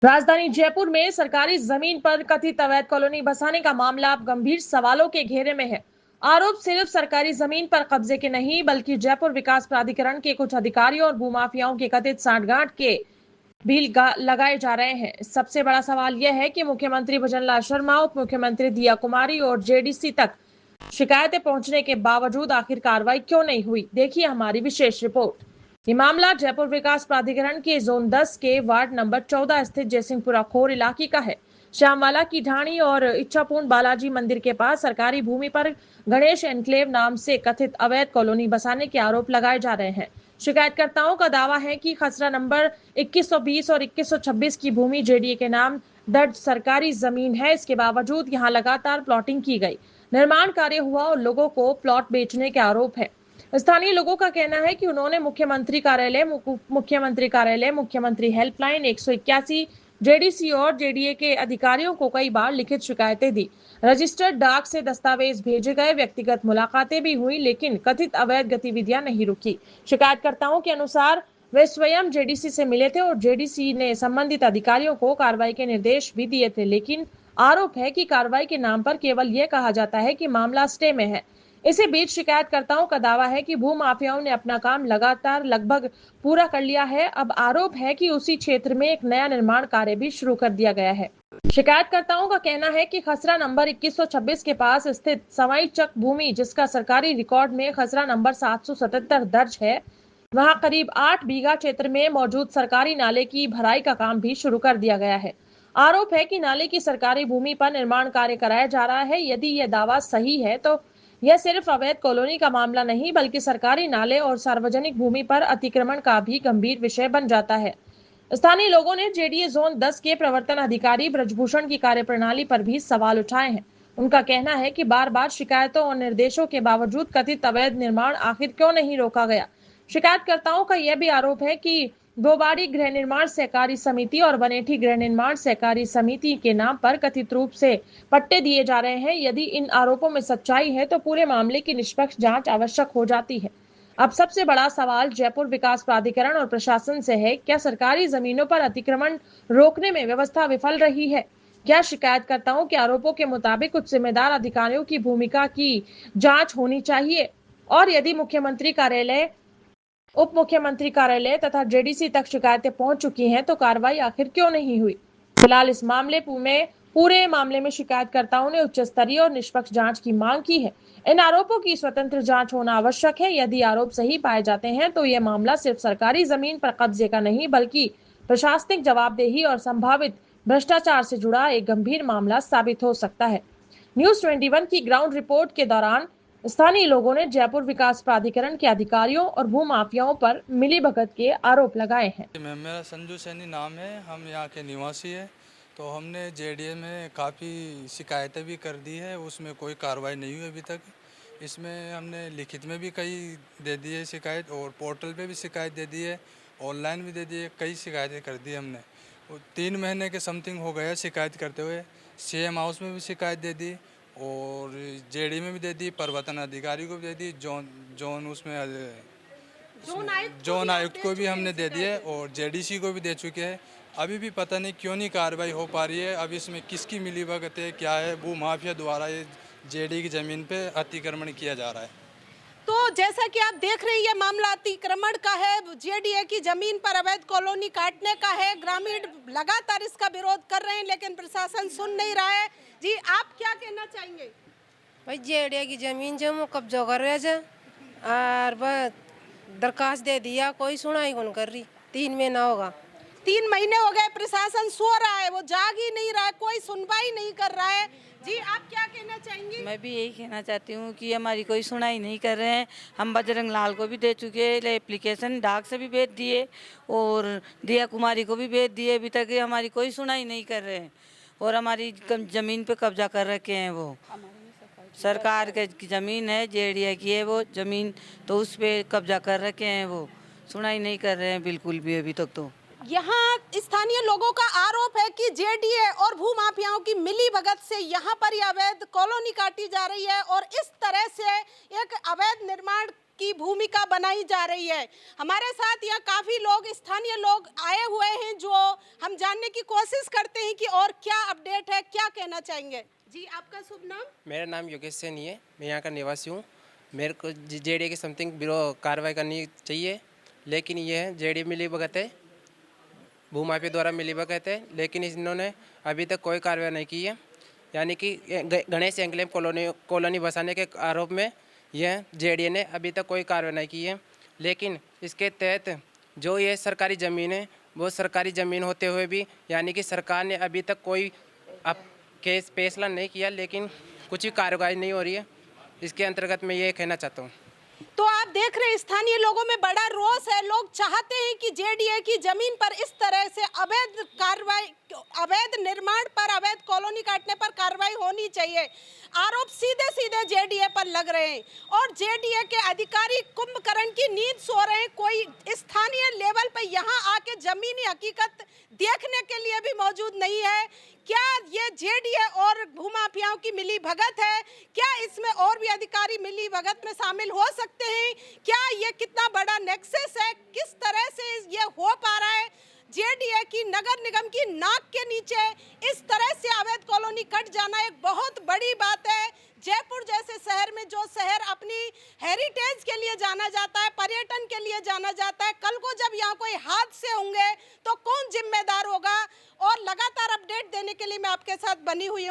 राजधानी जयपुर में सरकारी जमीन पर कथित अवैध कॉलोनी बसाने का मामला अब गंभीर सवालों के घेरे में है। आरोप सिर्फ सरकारी जमीन पर कब्जे के नहीं बल्कि जयपुर विकास प्राधिकरण के कुछ अधिकारियों और भूमाफियाओं के कथित सांठगांठ के भी लगाए जा रहे हैं। सबसे बड़ा सवाल यह है कि मुख्यमंत्री भजनलाल शर्मा, उप मुख्यमंत्री दिया कुमारी और जेडीसी तक शिकायतें पहुंचने के बावजूद आखिर कार्रवाई क्यों नहीं हुई। देखिए हमारी विशेष रिपोर्ट। ये मामला जयपुर विकास प्राधिकरण के जोन 10 के वार्ड नंबर 14 स्थित जयसिंहपुरा खोर इलाके का है। श्यामवाला की ढाणी और इच्छापूर्ण बालाजी मंदिर के पास सरकारी भूमि पर गणेश एनक्लेव नाम से कथित अवैध कॉलोनी बसाने के आरोप लगाए जा रहे हैं। शिकायतकर्ताओं का दावा है कि खसरा नंबर 2120 और 2126 की भूमि जेडीए के नाम दर्ज सरकारी जमीन है। इसके बावजूद यहां लगातार प्लॉटिंग की गई, निर्माण कार्य हुआ और लोगों को प्लॉट बेचने के आरोप है। स्थानीय लोगों का कहना है कि उन्होंने मुख्यमंत्री कार्यालय, मुख्यमंत्री हेल्पलाइन 181, जेडीसी और जेडीए के अधिकारियों को कई बार लिखित शिकायतें दी, रजिस्टर्ड डाक से दस्तावेज भेजे गए, व्यक्तिगत मुलाकातें भी हुई, लेकिन कथित अवैध गतिविधियां नहीं रुकी। शिकायतकर्ताओं के अनुसार वे स्वयं जेडीसी से मिले थे और जेडीसी ने संबंधित अधिकारियों को कार्रवाई के निर्देश भी दिए थे, लेकिन आरोप है कि कार्रवाई के नाम पर केवल यह कहा जाता है कि मामला स्टे में है। इसी बीच शिकायतकर्ताओं का दावा है कि भूमाफियाओं ने अपना काम लगातार लगभग पूरा कर लिया है। अब आरोप है कि उसी क्षेत्र में एक नया निर्माण कार्य भी शुरू कर दिया गया है। शिकायतकर्ताओं का कहना है कि खसरा नंबर 2126 के पास स्थित सवाई चक भूमि, जिसका सरकारी रिकॉर्ड में खसरा नंबर 777 दर्ज है, वहां करीब 8 बीघा क्षेत्र में मौजूद सरकारी नाले की भराई का काम भी शुरू कर दिया गया है। आरोप है कि नाले की सरकारी भूमि पर निर्माण कार्य कराया जा रहा है। यदि यह दावा सही है तो यह सिर्फ अवैध कॉलोनी का मामला नहीं बल्कि सरकारी नाले और सार्वजनिक भूमि पर अतिक्रमण का भी गंभीर विषय बन जाता है। स्थानीय लोगों ने जेडीए जोन 10 के प्रवर्तन अधिकारी ब्रजभूषण की कार्यप्रणाली पर भी सवाल उठाए हैं। उनका कहना है कि बार बार शिकायतों और निर्देशों के बावजूद कथित अवैध निर्माण आखिर क्यों नहीं रोका गया। शिकायतकर्ताओं का यह भी आरोप है कि बोबाड़ी गृह निर्माण सहकारी समिति और बनेठी गृह निर्माण सहकारी समिति के नाम पर कथित रूप से पट्टे दिए जा रहे हैं। यदि इन आरोपों में सच्चाई है तो पूरे मामले की निष्पक्ष जांच आवश्यक हो जाती है। अब सबसे बड़ा सवाल जयपुर विकास प्राधिकरण और प्रशासन से है, क्या सरकारी जमीनों पर अतिक्रमण रोकने में व्यवस्था विफल रही है? क्या शिकायतकर्ताओं के आरोपों के मुताबिक कुछ जिम्मेदार अधिकारियों की भूमिका की जांच होनी चाहिए? और यदि मुख्यमंत्री कार्यालय, उप मुख्यमंत्री कार्यालय तथा जेडीसी तक शिकायतें पहुंच चुकी हैं तो कार्रवाई आखिर क्यों नहीं हुई? फिलहाल इस पूरे मामले में शिकायतकर्ताओं ने उच्च स्तरीय और निष्पक्ष जांच की मांग की है। इन आरोपों की स्वतंत्र जांच होना आवश्यक है। यदि आरोप सही पाए जाते हैं तो यह मामला सिर्फ सरकारी जमीन पर कब्जे का नहीं बल्कि प्रशासनिक जवाबदेही और संभावित भ्रष्टाचार से जुड़ा एक गंभीर मामला साबित हो सकता है। न्यूज 21 की ग्राउंड रिपोर्ट के दौरान स्थानीय लोगों ने जयपुर विकास प्राधिकरण के अधिकारियों और भूमाफियाओं पर मिलीभगत के आरोप लगाए हैं। मेरा संजू सैनी नाम है, हम यहाँ के निवासी है। तो हमने जेडीए में काफ़ी शिकायतें भी कर दी है, उसमें कोई कार्रवाई नहीं हुई अभी तक। इसमें हमने लिखित में भी कई दे दी है शिकायत, और पोर्टल पे भी शिकायत दे दी है, ऑनलाइन भी दे दी है, कई शिकायतें कर दी हमने। 3 महीने के समथिंग हो गया शिकायत करते हुए। सीएम हाउस में भी शिकायत दे दी और जेडी में भी दे दी, प्रवर्तन अधिकारी को भी दे दी, जोन उसमें जोन आयुक्त को भी हमने दे दिए और जेडीसी को भी दे चुके हैं। अभी भी पता नहीं क्यों नहीं कार्रवाई हो पा रही है। अब इसमें किसकी मिलीभगत है, क्या है? भू माफिया द्वारा ये जेडी की ज़मीन पे अतिक्रमण किया जा रहा है। तो जैसा कि आप देख रहे हैं, ये मामला अतिक्रमण का है, जेडीए की जमीन पर अवैध कॉलोनी काटने का है। ग्रामीण लगातार इसका विरोध कर रहे हैं लेकिन प्रशासन सुन नहीं रहा है। जी, आप क्या कहना चाहेंगे? भाई जेडीए की जमीन जो वो कब्जा कर रहे थे और बस दरखास्त दे दिया, कोई सुनाई कौन कर रही। 3 महीना होगा। 3 महीने हो गए, प्रशासन सो रहा है, वो जाग ही नहीं रहा है, कोई सुनवाई नहीं कर रहा है। जी, आप क्या कहना चाहेंगी? मैं भी यही कहना चाहती हूँ कि हमारी कोई सुनाई नहीं कर रहे हैं। हम बजरंग लाल को भी दे चुके हैं एप्लीकेशन, डाक से भी भेज दिए और दिया कुमारी को भी भेज दिए। अभी तक हमारी कोई सुनाई नहीं कर रहे हैं और हमारी ज़मीन पे कब्जा कर रखे हैं। वो सरकार की ज़मीन है, जेडीए की है वो ज़मीन, तो उस पर कब्जा कर रखे हैं। वो सुनाई नहीं कर रहे हैं बिल्कुल भी अभी तक। तो यहाँ स्थानीय लोगों का आरोप है कि जेडीए और भूमाफियाओं की मिली भगत से यहाँ पर यह अवैध कॉलोनी काटी जा रही है और इस तरह से एक अवैध निर्माण की भूमिका बनाई जा रही है। हमारे साथ यहाँ काफी लोग, स्थानीय लोग आए हुए हैं जो हम जानने की कोशिश करते हैं कि और क्या अपडेट है, क्या कहना चाहेंगे। जी, आपका शुभ नाम? मेरा नाम योगेश सैनी है, मैं यहाँ का निवासी हूँ। मेरे को जेडीए की समथिंग ब्यूरो कार्रवाई करनी चाहिए, लेकिन ये जेडीए मिली भगत है, भूमाफिया द्वारा मिली भगत है, लेकिन इन्होंने अभी तक कोई कार्रवाई नहीं की है। यानी कि गणेश एंक्लेव कॉलोनी बसाने के आरोप में यह जेडीए ने अभी तक कोई कार्रवाई नहीं की है। लेकिन इसके तहत जो ये सरकारी ज़मीन है वो सरकारी ज़मीन होते हुए भी यानी कि सरकार ने अभी तक कोई अब केस फैसला नहीं किया, लेकिन कुछ भी कार्रवाई नहीं हो रही है। इसके अंतर्गत मैं ये कहना चाहता हूँ। तो आप देख रहे हैं स्थानीय लोगों में बड़ा रोष है। लोग चाहते हैं कि जेडीए की जमीन पर इस तरह से अवैध कार्रवाई, अवैध निर्माण पर, अवैध कॉलोनी काटने पर कार्रवाई होनी चाहिए। आरोप सीधे सीधे जेडीए पर लग रहे हैं और जेडीए के अधिकारी कुंभकर्ण की नींद सो रहे हैं। कोई स्थानीय लेवल पर यहाँ आके जमीनी हकीकत देखने के लिए भी मौजूद नहीं है। क्या ये जेडीए और भूमाफियाओं की मिली भगत है? क्या इसमें और भी अधिकारी मिली भगत में शामिल हो सकते हैं? क्या ये कितना बड़ा नेक्सस है? किस तरह से ये हो पा रहा है? जेडीए की नगर निगम की नाक के नीचे इस तरह से अवैध कॉलोनी कट जाना एक बहुत बड़ी बात है। जयपुर जैसे शहर में, जो शहर अपनी हेरिटेज के लिए जाना जाता है, पर्यटन के लिए जाना जाता है, कल को जब यहाँ कोई हादसे होंगे तो कौन जिम्मेदार होगा? और लगातार अपडेट देने के लिए मैं आपके साथ बनी हुई हूँ।